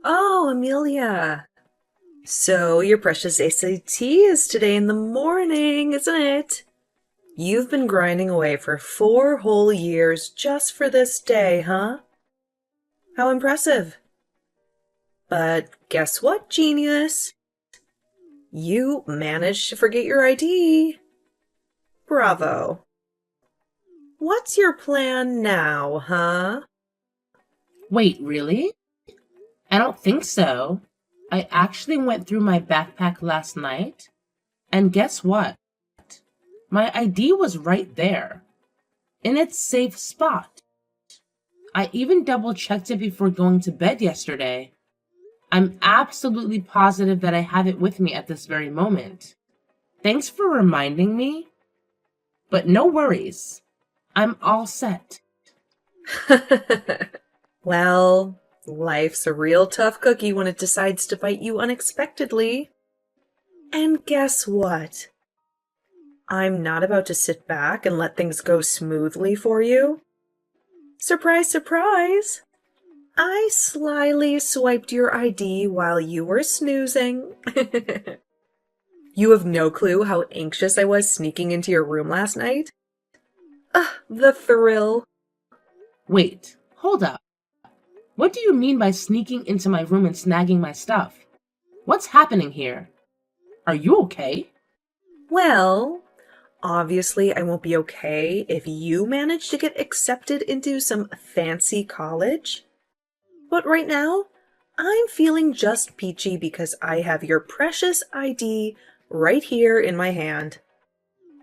Oh, Amelia. So your precious ACT is today in the morning, isn't it? You've been grinding away for 4 whole years just for this day, huh? How impressive. But guess what, genius? You managed to forget your ID. Bravo. What's your plan now, huh? Wait, really? I don't think so. I actually went through my backpack last night, and guess what? My ID was right there, in its safe spot. I even double checked it before going to bed yesterday. I'm absolutely positive that I have it with me at this very moment. Thanks for reminding me, but no worries. I'm all set. Well, life's a real tough cookie when it decides to bite you unexpectedly. And guess what? I'm not about to sit back and let things go smoothly for you. Surprise, surprise! I slyly swiped your ID while you were snoozing. You have no clue how anxious I was sneaking into your room last night? The thrill. Wait, hold up. What do you mean by sneaking into my room and snagging my stuff? What's happening here? Are you okay? Well, obviously I won't be okay if you manage to get accepted into some fancy college. But right now, I'm feeling just peachy because I have your precious ID right here in my hand.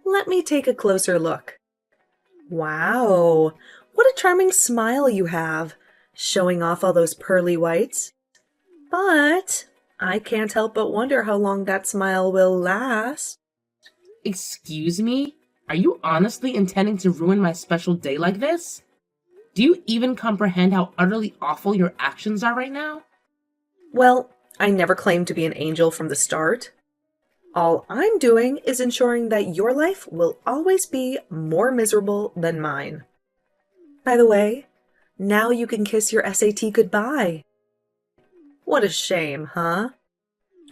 Let me take a closer look. Wow, what a charming smile you have, showing off all those pearly whites. But I can't help but wonder how long that smile will last. Excuse me? Are you honestly intending to ruin my special day like this? Do you even comprehend how utterly awful your actions are right now? Well, I never claimed to be an angel from the start. All I'm doing is ensuring that your life will always be more miserable than mine. By the way, now you can kiss your SAT goodbye. What a shame, huh?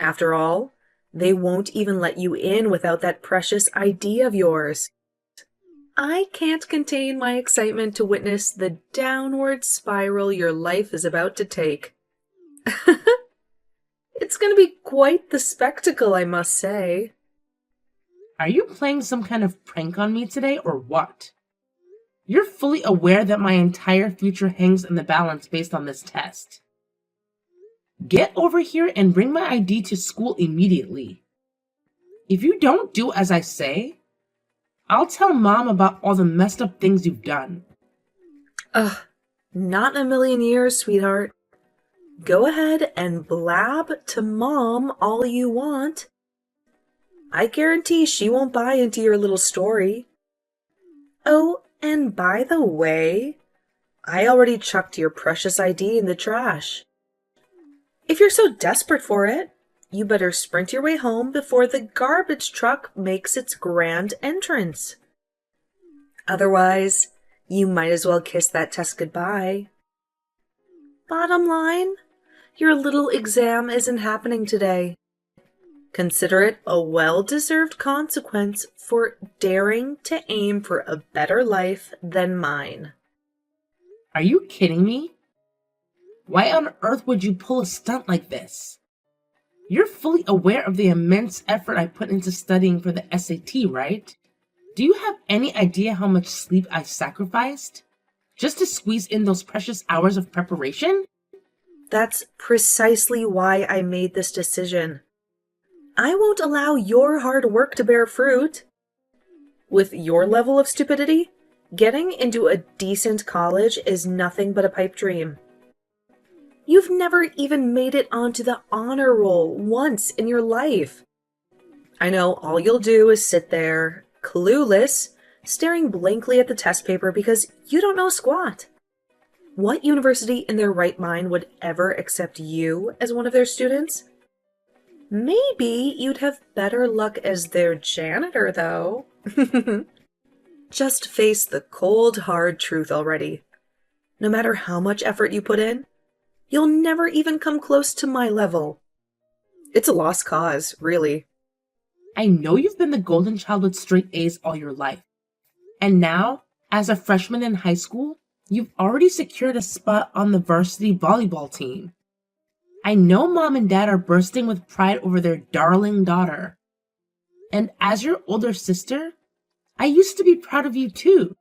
After all, they won't even let you in without that precious ID of yours. I can't contain my excitement to witness the downward spiral your life is about to take. It's going to be quite the spectacle, I must say. Are you playing some kind of prank on me today or what? You're fully aware that my entire future hangs in the balance based on this test. Get over here and bring my ID to school immediately. If you don't do as I say, I'll tell Mom about all the messed up things you've done. Ugh, not in a million years, sweetheart. Go ahead and blab to Mom all you want. I guarantee she won't buy into your little story. Oh, and by the way, I already chucked your precious ID in the trash. If you're so desperate for it, you better sprint your way home before the garbage truck makes its grand entrance. Otherwise, you might as well kiss that test goodbye. Bottom line, your little exam isn't happening today. Consider it a well-deserved consequence for daring to aim for a better life than mine. Are you kidding me? Why on earth would you pull a stunt like this? You're fully aware of the immense effort I put into studying for the SAT, right? Do you have any idea how much sleep I sacrificed? Just to squeeze in those precious hours of preparation? That's precisely why I made this decision. I won't allow your hard work to bear fruit. With your level of stupidity, getting into a decent college is nothing but a pipe dream. You've never even made it onto the honor roll once in your life. I know all you'll do is sit there, clueless, staring blankly at the test paper because you don't know squat. What university in their right mind would ever accept you as one of their students? Maybe you'd have better luck as their janitor, though. Just face the cold, hard truth already. No matter how much effort you put in, You'll never even come close to my level. It's a lost cause, really. I know you've been the golden child with straight A's all your life. And now, as a freshman in high school, you've already secured a spot on the varsity volleyball team. I know mom and dad are bursting with pride over their darling daughter. And as your older sister, I used to be proud of you too.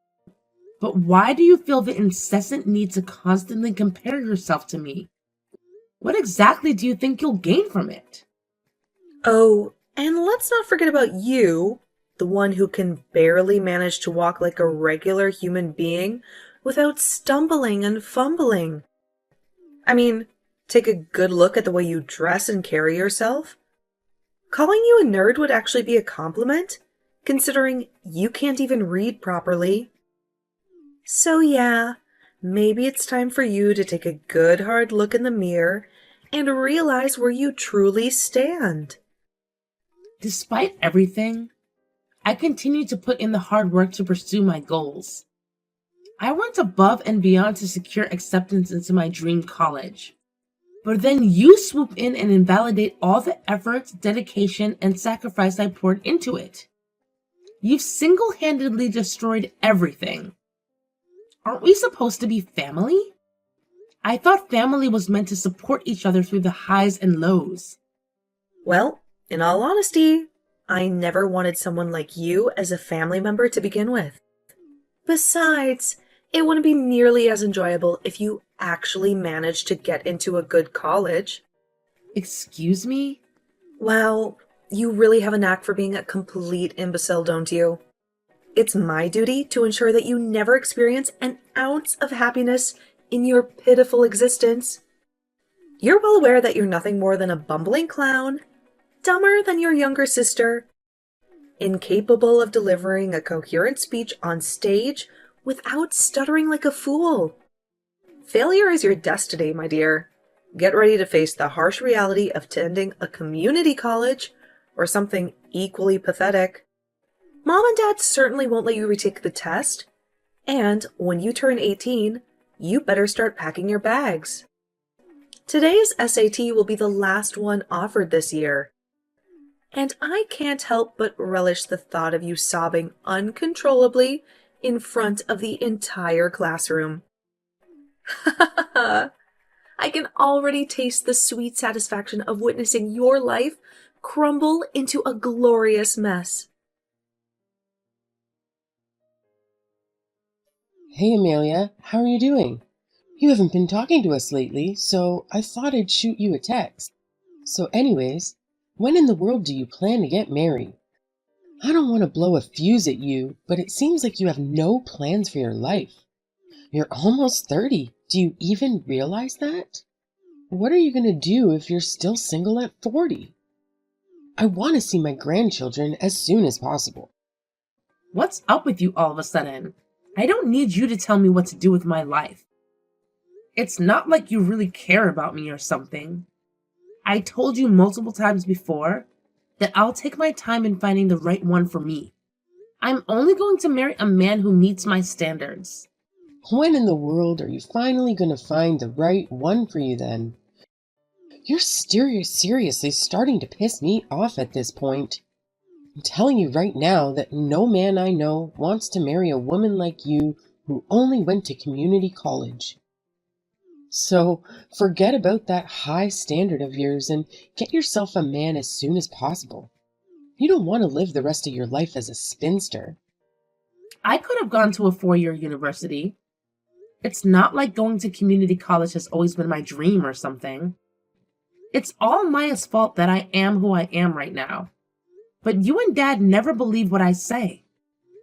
But why do you feel the incessant need to constantly compare yourself to me? What exactly do you think you'll gain from it? Oh, and let's not forget about you, the one who can barely manage to walk like a regular human being without stumbling and fumbling. I mean, take a good look at the way you dress and carry yourself. Calling you a nerd would actually be a compliment, considering you can't even read properly. So yeah, maybe it's time for you to take a good hard look in the mirror and realize where you truly stand. Despite everything, I continue to put in the hard work to pursue my goals. I went above and beyond to secure acceptance into my dream college. But then you swoop in and invalidate all the effort, dedication, and sacrifice I poured into it. You've single-handedly destroyed everything. Aren't we supposed to be family? I thought family was meant to support each other through the highs and lows. Well, in all honesty, I never wanted someone like you as a family member to begin with. Besides, it wouldn't be nearly as enjoyable if you actually managed to get into a good college. Excuse me? Wow, you really have a knack for being a complete imbecile, don't you? It's my duty to ensure that you never experience an ounce of happiness in your pitiful existence. You're well aware that you're nothing more than a bumbling clown, dumber than your younger sister, incapable of delivering a coherent speech on stage without stuttering like a fool. Failure is your destiny, my dear. Get ready to face the harsh reality of attending a community college or something equally pathetic. Mom and Dad certainly won't let you retake the test. And when you turn 18, you better start packing your bags. Today's SAT will be the last one offered this year. And I can't help but relish the thought of you sobbing uncontrollably in front of the entire classroom. I can already taste the sweet satisfaction of witnessing your life crumble into a glorious mess. Hey Amelia, how are you doing? You haven't been talking to us lately, so I thought I'd shoot you a text. So anyways, when in the world do you plan to get married? I don't want to blow a fuse at you, but it seems like you have no plans for your life. You're almost 30. Do you even realize that? What are you going to do if you're still single at 40? I want to see my grandchildren as soon as possible. What's up with you all of a sudden? I don't need you to tell me what to do with my life. It's not like you really care about me or something. I told you multiple times before that I'll take my time in finding the right one for me. I'm only going to marry a man who meets my standards. When in the world are you finally going to find the right one for you then? You're seriously starting to piss me off at this point. I'm telling you right now that no man I know wants to marry a woman like you who only went to community college. So forget about that high standard of yours and get yourself a man as soon as possible. You don't want to live the rest of your life as a spinster. I could have gone to a 4-year university. It's not like going to community college has always been my dream or something. It's all Maya's fault that I am who I am right now. But you and Dad never believe what I say.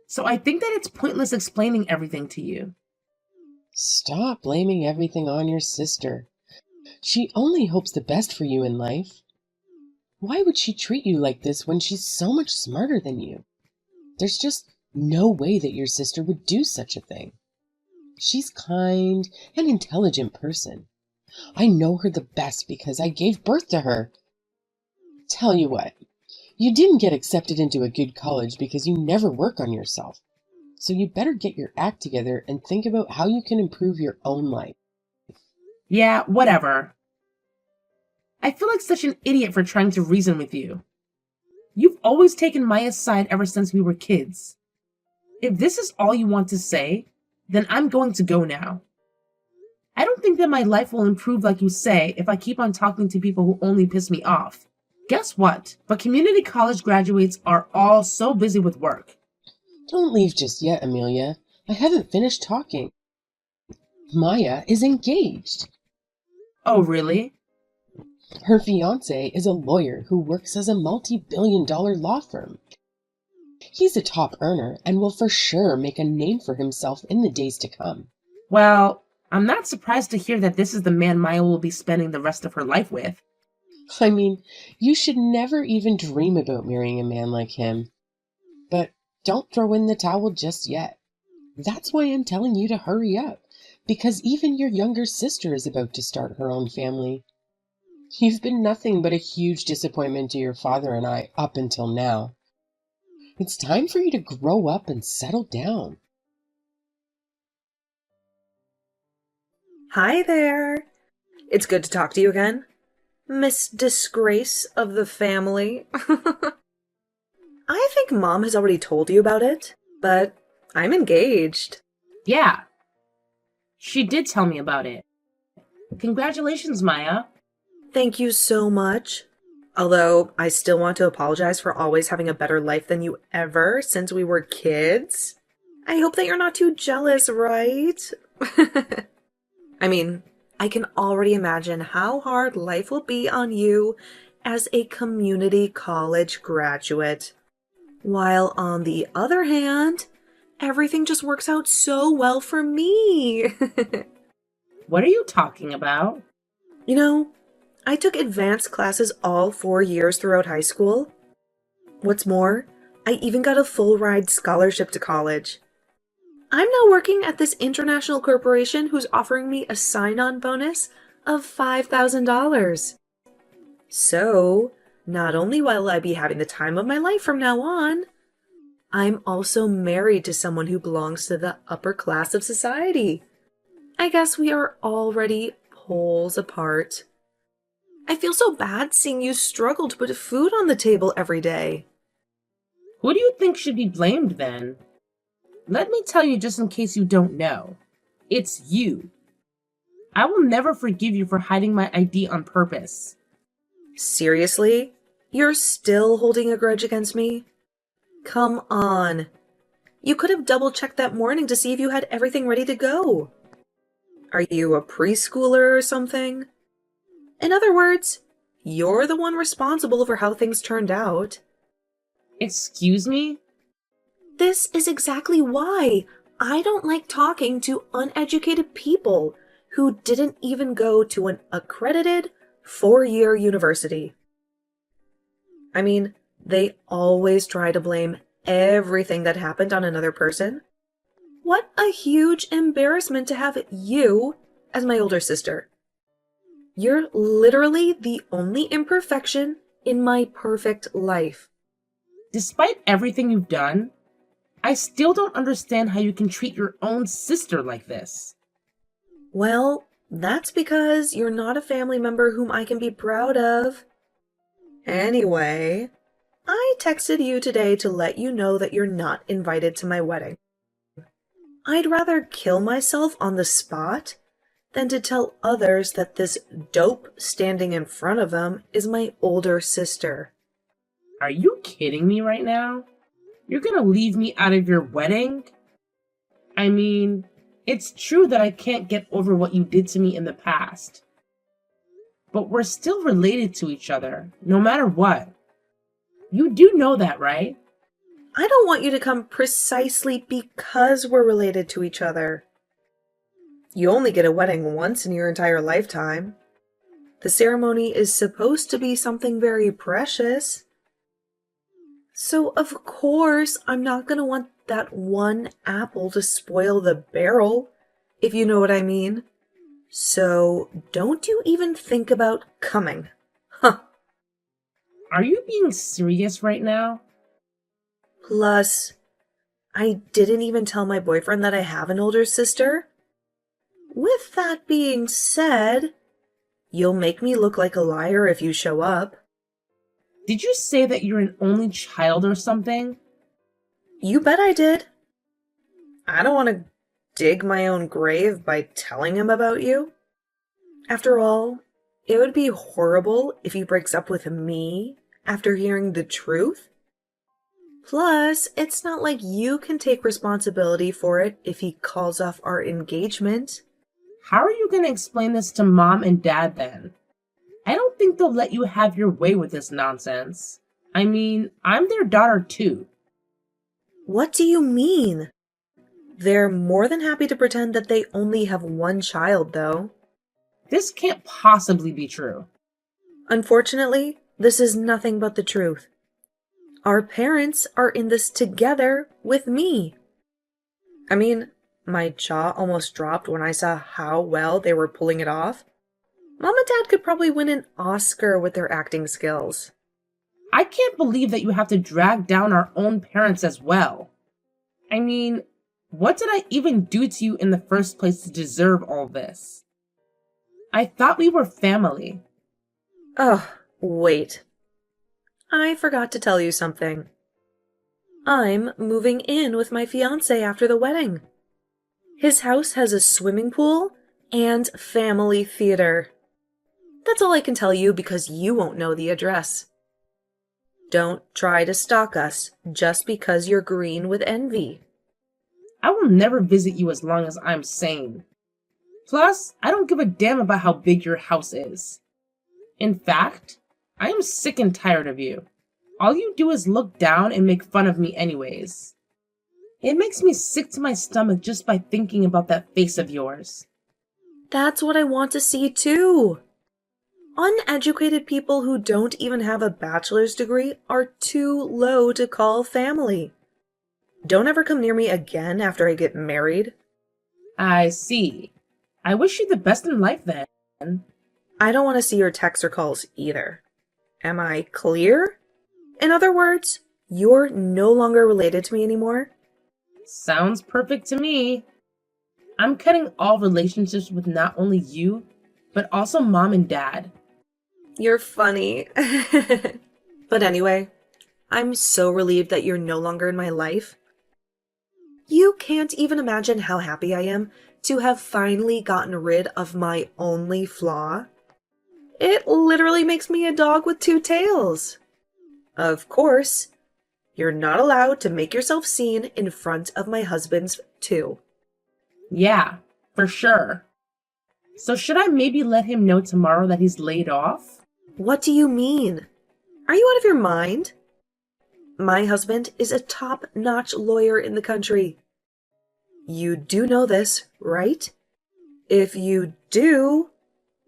So I think that it's pointless explaining everything to you. Stop blaming everything on your sister. She only hopes the best for you in life. Why would she treat you like this when she's so much smarter than you? There's just no way that your sister would do such a thing. She's kind and intelligent person. I know her the best because I gave birth to her. Tell you what, you didn't get accepted into a good college because you never work on yourself. So you better get your act together and think about how you can improve your own life. Yeah, whatever. I feel like such an idiot for trying to reason with you. You've always taken Maya's side ever since we were kids. If this is all you want to say, then I'm going to go now. I don't think that my life will improve like you say if I keep on talking to people who only piss me off. Guess what? But community college graduates are all so busy with work. Don't leave just yet, Amelia. I haven't finished talking. Maya is engaged. Oh, really? Her fiancé is a lawyer who works as a multi-billion-dollar law firm. He's a top earner and will for sure make a name for himself in the days to come. Well, I'm not surprised to hear that this is the man Maya will be spending the rest of her life with. I mean, you should never even dream about marrying a man like him. But don't throw in the towel just yet. That's why I'm telling you to hurry up, because even your younger sister is about to start her own family. You've been nothing but a huge disappointment to your father and I up until now. It's time for you to grow up and settle down. Hi there. It's good to talk to you again, Miss Disgrace of the family. I think Mom has already told you about it, but I'm engaged. Yeah. She did tell me about it. Congratulations, Maya. Thank you so much. Although I still want to apologize for always having a better life than you ever since we were kids. I hope that you're not too jealous, right? I mean, I can already imagine how hard life will be on you as a community college graduate. While on the other hand, everything just works out so well for me. What are you talking about? You know, I took advanced classes all 4 years throughout high school. What's more, I even got a full ride scholarship to college. I'm now working at this international corporation who's offering me a sign-on bonus of $5,000. So, not only will I be having the time of my life from now on, I'm also married to someone who belongs to the upper class of society. I guess we are already poles apart. I feel so bad seeing you struggle to put food on the table every day. Who do you think should be blamed then? Let me tell you just in case you don't know. It's you. I will never forgive you for hiding my ID on purpose. Seriously? You're still holding a grudge against me? Come on. You could have double-checked that morning to see if you had everything ready to go. Are you a preschooler or something? In other words, you're the one responsible for how things turned out. Excuse me? This is exactly why I don't like talking to uneducated people who didn't even go to an accredited 4-year university. I mean, they always try to blame everything that happened on another person. What a huge embarrassment to have you as my older sister. You're literally the only imperfection in my perfect life. Despite everything you've done, I still don't understand how you can treat your own sister like this. Well, that's because you're not a family member whom I can be proud of. Anyway, I texted you today to let you know that you're not invited to my wedding. I'd rather kill myself on the spot than to tell others that this dope standing in front of them is my older sister. Are you kidding me right now? You're gonna leave me out of your wedding? I mean, it's true that I can't get over what you did to me in the past. But we're still related to each other, no matter what. You do know that, right? I don't want you to come precisely because we're related to each other. You only get a wedding once in your entire lifetime. The ceremony is supposed to be something very precious. So of course I'm not going to want that one apple to spoil the barrel, if you know what I mean. So don't you even think about coming. Huh. Are you being serious right now? Plus, I didn't even tell my boyfriend that I have an older sister. With that being said, you'll make me look like a liar if you show up. Did you say that you're an only child or something? You bet I did. I don't want to dig my own grave by telling him about you. After all, it would be horrible if he breaks up with me after hearing the truth. Plus, it's not like you can take responsibility for it if he calls off our engagement. How are you going to explain this to Mom and Dad then? I don't think they'll let you have your way with this nonsense. I mean, I'm their daughter too. What do you mean? They're more than happy to pretend that they only have one child, though. This can't possibly be true. Unfortunately, this is nothing but the truth. Our parents are in this together with me. I mean, my jaw almost dropped when I saw how well they were pulling it off. Mom and Dad could probably win an Oscar with their acting skills. I can't believe that you have to drag down our own parents as well. I mean, what did I even do to you in the first place to deserve all this? I thought we were family. Oh, wait. I forgot to tell you something. I'm moving in with my fiancé after the wedding. His house has a swimming pool and family theater. That's all I can tell you because you won't know the address. Don't try to stalk us just because you're green with envy. I will never visit you as long as I'm sane. Plus, I don't give a damn about how big your house is. In fact, I am sick and tired of you. All you do is look down and make fun of me anyways. It makes me sick to my stomach just by thinking about that face of yours. That's what I want to see too. Uneducated people who don't even have a bachelor's degree are too low to call family. Don't ever come near me again after I get married. I see. I wish you the best in life then. I don't want to see your texts or calls either. Am I clear? In other words, you're no longer related to me anymore? Sounds perfect to me. I'm cutting all relationships with not only you, but also Mom and Dad. You're funny. But anyway, I'm so relieved that you're no longer in my life. You can't even imagine how happy I am to have finally gotten rid of my only flaw. It literally makes me a dog with two tails. Of course, you're not allowed to make yourself seen in front of my husband's too. Yeah, for sure. So should I maybe let him know tomorrow that he's laid off? What do you mean? Are you out of your mind? My husband is a top-notch lawyer in the country. You do know this, right? If you do,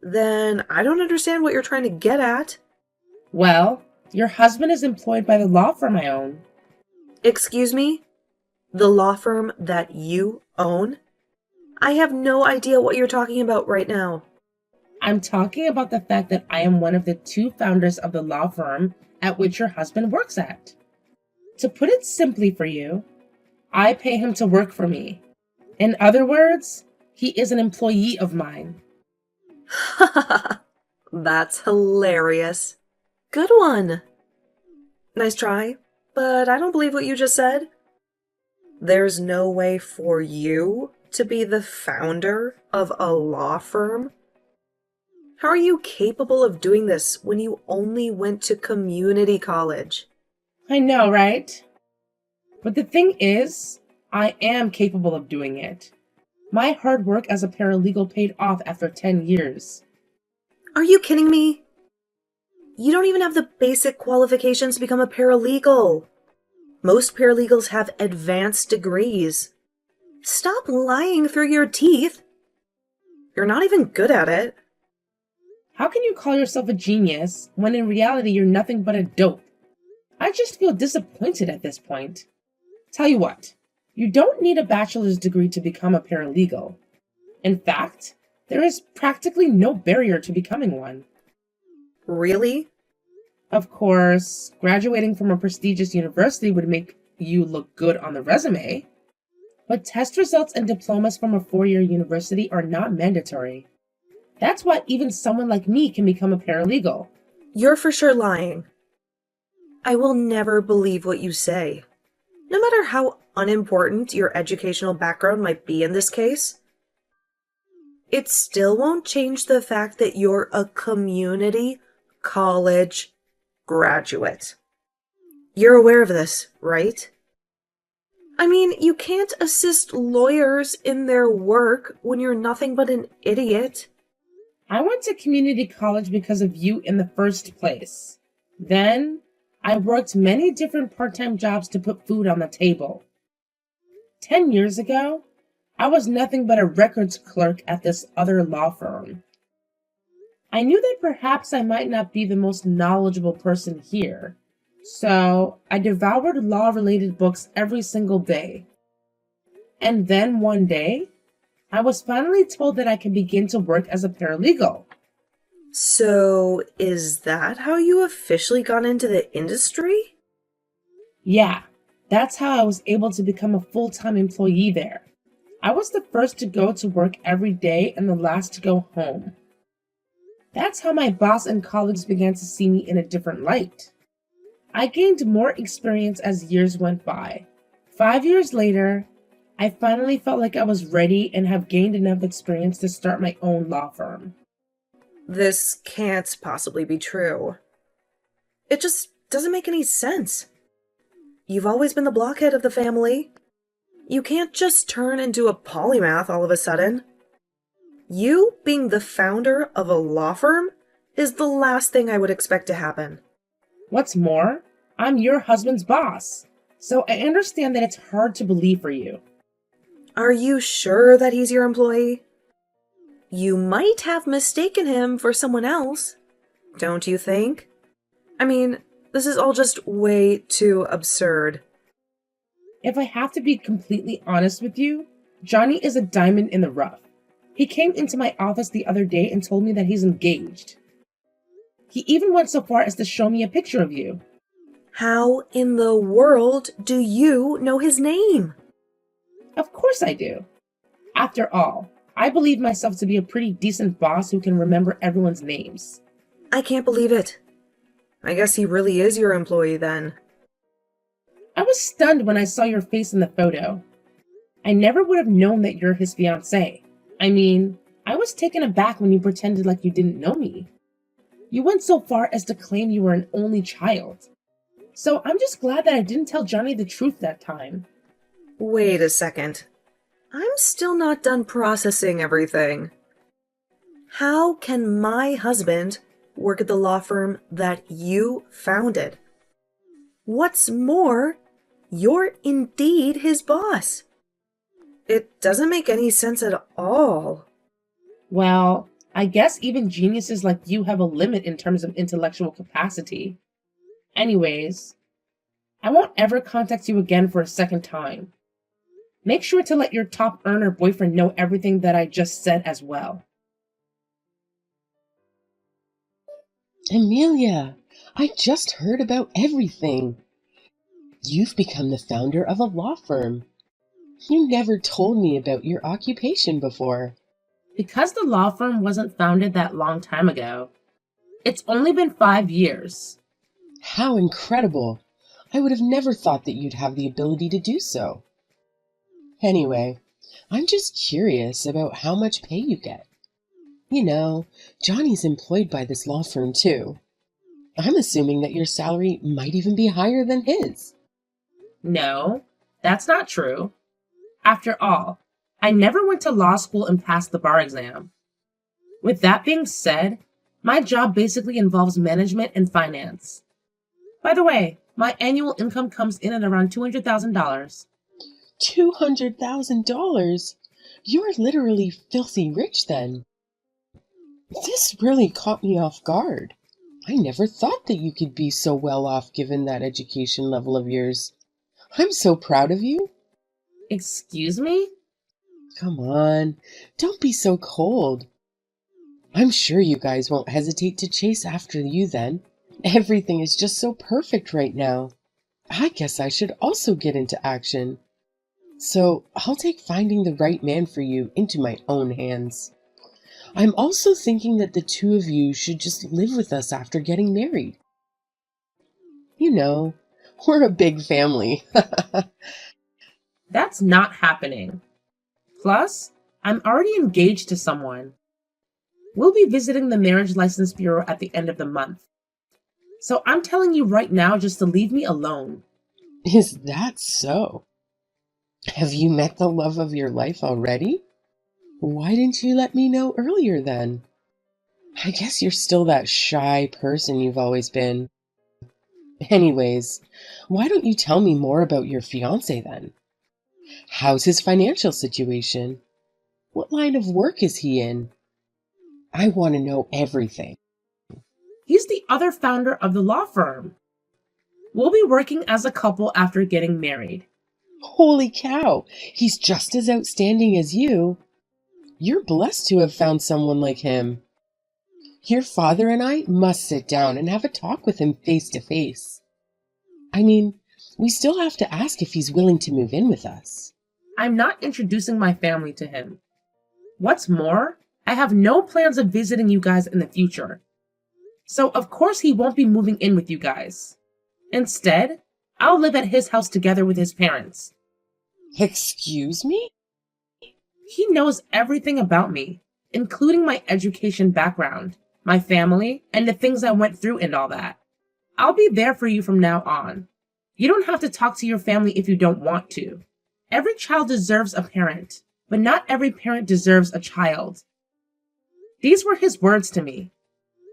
then I don't understand what you're trying to get at. Well, your husband is employed by the law firm I own. Excuse me? The law firm that you own? I have no idea what you're talking about right now. I'm talking about the fact that I am one of the two founders of the law firm at which your husband works at. To put it simply for you, I pay him to work for me. In other words, he is an employee of mine. That's hilarious. Good one. Nice try, but I don't believe what you just said. There's no way for you to be the founder of a law firm? How are you capable of doing this when you only went to community college? I know, right? But the thing is, I am capable of doing it. My hard work as a paralegal paid off after 10 years. Are you kidding me? You don't even have the basic qualifications to become a paralegal. Most paralegals have advanced degrees. Stop lying through your teeth. You're not even good at it. How can you call yourself a genius when in reality you're nothing but a dope? I just feel disappointed at this point. Tell you what, you don't need a bachelor's degree to become a paralegal. In fact, there is practically no barrier to becoming one. Really? Of course, graduating from a prestigious university would make you look good on the resume. But test results and diplomas from a 4-year university are not mandatory. That's why even someone like me can become a paralegal. You're for sure lying. I will never believe what you say. No matter how unimportant your educational background might be in this case, it still won't change the fact that you're a community college graduate. You're aware of this, right? I mean, you can't assist lawyers in their work when you're nothing but an idiot. I went to community college because of you in the first place. Then, I worked many different part-time jobs to put food on the table. 10 years ago, I was nothing but a records clerk at this other law firm. I knew that perhaps I might not be the most knowledgeable person here, so I devoured law-related books every single day. And then one day, I was finally told that I could begin to work as a paralegal. So, is that how you officially got into the industry? Yeah, that's how I was able to become a full-time employee there. I was the first to go to work every day and the last to go home. That's how my boss and colleagues began to see me in a different light. I gained more experience as years went by. 5 years later, I finally felt like I was ready and have gained enough experience to start my own law firm. This can't possibly be true. It just doesn't make any sense. You've always been the blockhead of the family. You can't just turn into a polymath all of a sudden. You being the founder of a law firm is the last thing I would expect to happen. What's more, I'm your husband's boss, so I understand that it's hard to believe for you. Are you sure that he's your employee? You might have mistaken him for someone else, don't you think? I mean, this is all just way too absurd. If I have to be completely honest with you, Johnny is a diamond in the rough. He came into my office the other day and told me that he's engaged. He even went so far as to show me a picture of you. How in the world do you know his name? Of course I do. After all, I believe myself to be a pretty decent boss who can remember everyone's names. I can't believe it. I guess he really is your employee then. I was stunned when I saw your face in the photo. I never would have known that you're his fiancée. I mean, I was taken aback when you pretended like you didn't know me. You went so far as to claim you were an only child. So I'm just glad that I didn't tell Johnny the truth that time. Wait a second. I'm still not done processing everything. How can my husband work at the law firm that you founded? What's more, you're indeed his boss. It doesn't make any sense at all. Well, I guess even geniuses like you have a limit in terms of intellectual capacity. Anyways, I won't ever contact you again for a second time. Make sure to let your top earner boyfriend know everything that I just said as well. Amelia, I just heard about everything. You've become the founder of a law firm. You never told me about your occupation before. Because the law firm wasn't founded that long time ago, it's only been 5 years. How incredible! I would have never thought that you'd have the ability to do so. Anyway, I'm just curious about how much pay you get. You know, Johnny's employed by this law firm too. I'm assuming that your salary might even be higher than his. No, that's not true. After all, I never went to law school and passed the bar exam. With that being said, my job basically involves management and finance. By the way, my annual income comes in at around $200,000. $200,000? You're literally filthy rich then. This really caught me off guard. I never thought that you could be so well off given that education level of yours. I'm so proud of you. Excuse me? Come on, don't be so cold. I'm sure you guys won't hesitate to chase after you then. Everything is just so perfect right now. I guess I should also get into action. So I'll take finding the right man for you into my own hands. I'm also thinking that the two of you should just live with us after getting married. You know, we're a big family. That's not happening. Plus, I'm already engaged to someone. We'll be visiting the Marriage License Bureau at the end of the month. So I'm telling you right now just to leave me alone. Is that so? Have you met the love of your life already? Why didn't you let me know earlier then? I guess you're still that shy person you've always been. Anyways, why don't you tell me more about your fiancé then? How's his financial situation? What line of work is he in? I want to know everything. He's the other founder of the law firm. We'll be working as a couple after getting married. Holy cow, he's just as outstanding as you. You're blessed to have found someone like him. Your father and I must sit down and have a talk with him face to face. I mean, we still have to ask if he's willing to move in with us. I'm not introducing my family to him. What's more, I have no plans of visiting you guys in the future. So of course he won't be moving in with you guys. Instead, I'll live at his house together with his parents. Excuse me? He knows everything about me, including my education background, my family, and the things I went through and all that. I'll be there for you from now on. You don't have to talk to your family if you don't want to. Every child deserves a parent, but not every parent deserves a child. These were his words to me.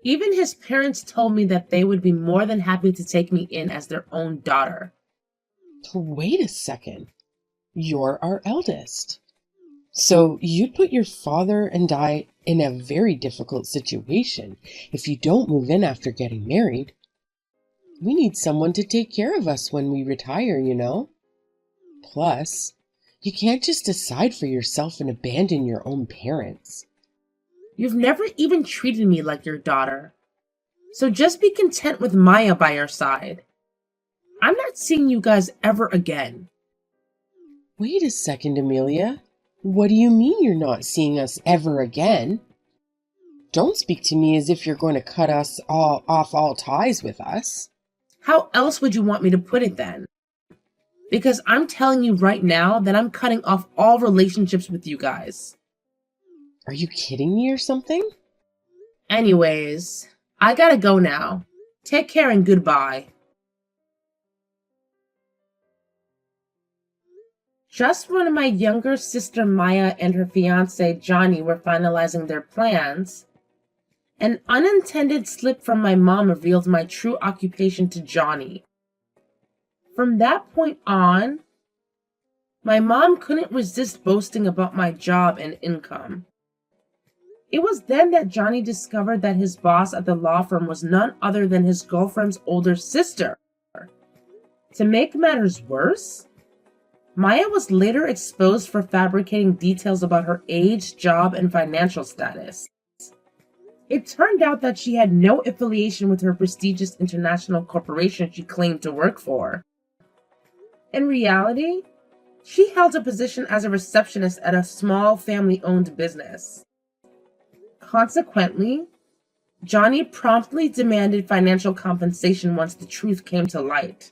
Even his parents told me that they would be more than happy to take me in as their own daughter. Wait a second. You're our eldest. So you'd put your father and I in a very difficult situation if you don't move in after getting married. We need someone to take care of us when we retire, you know? Plus, you can't just decide for yourself and abandon your own parents. You've never even treated me like your daughter. So just be content with Maya by your side. I'm not seeing you guys ever again. Wait a second, Amelia. What do you mean you're not seeing us ever again? Don't speak to me as if you're going to cut us all ties with us. How else would you want me to put it then? Because I'm telling you right now that I'm cutting off all relationships with you guys. Are you kidding me or something? Anyways, I gotta go now. Take care and goodbye. Just when my younger sister Maya and her fiancé Johnny were finalizing their plans, an unintended slip from my mom revealed my true occupation to Johnny. From that point on, my mom couldn't resist boasting about my job and income. It was then that Johnny discovered that his boss at the law firm was none other than his girlfriend's older sister. To make matters worse, Maya was later exposed for fabricating details about her age, job, and financial status. It turned out that she had no affiliation with her prestigious international corporation she claimed to work for. In reality, she held a position as a receptionist at a small family-owned business. Consequently, Johnny promptly demanded financial compensation once the truth came to light.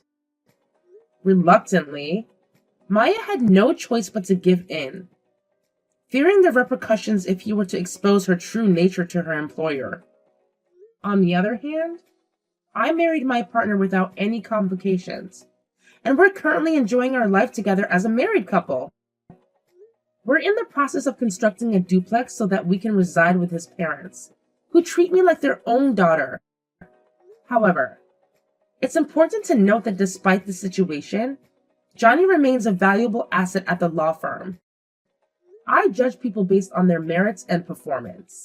Reluctantly, Maya had no choice but to give in, fearing the repercussions if he were to expose her true nature to her employer. On the other hand, I married my partner without any complications, and we're currently enjoying our life together as a married couple. We're in the process of constructing a duplex so that we can reside with his parents, who treat me like their own daughter. However, it's important to note that despite the situation, Johnny remains a valuable asset at the law firm. I judge people based on their merits and performance.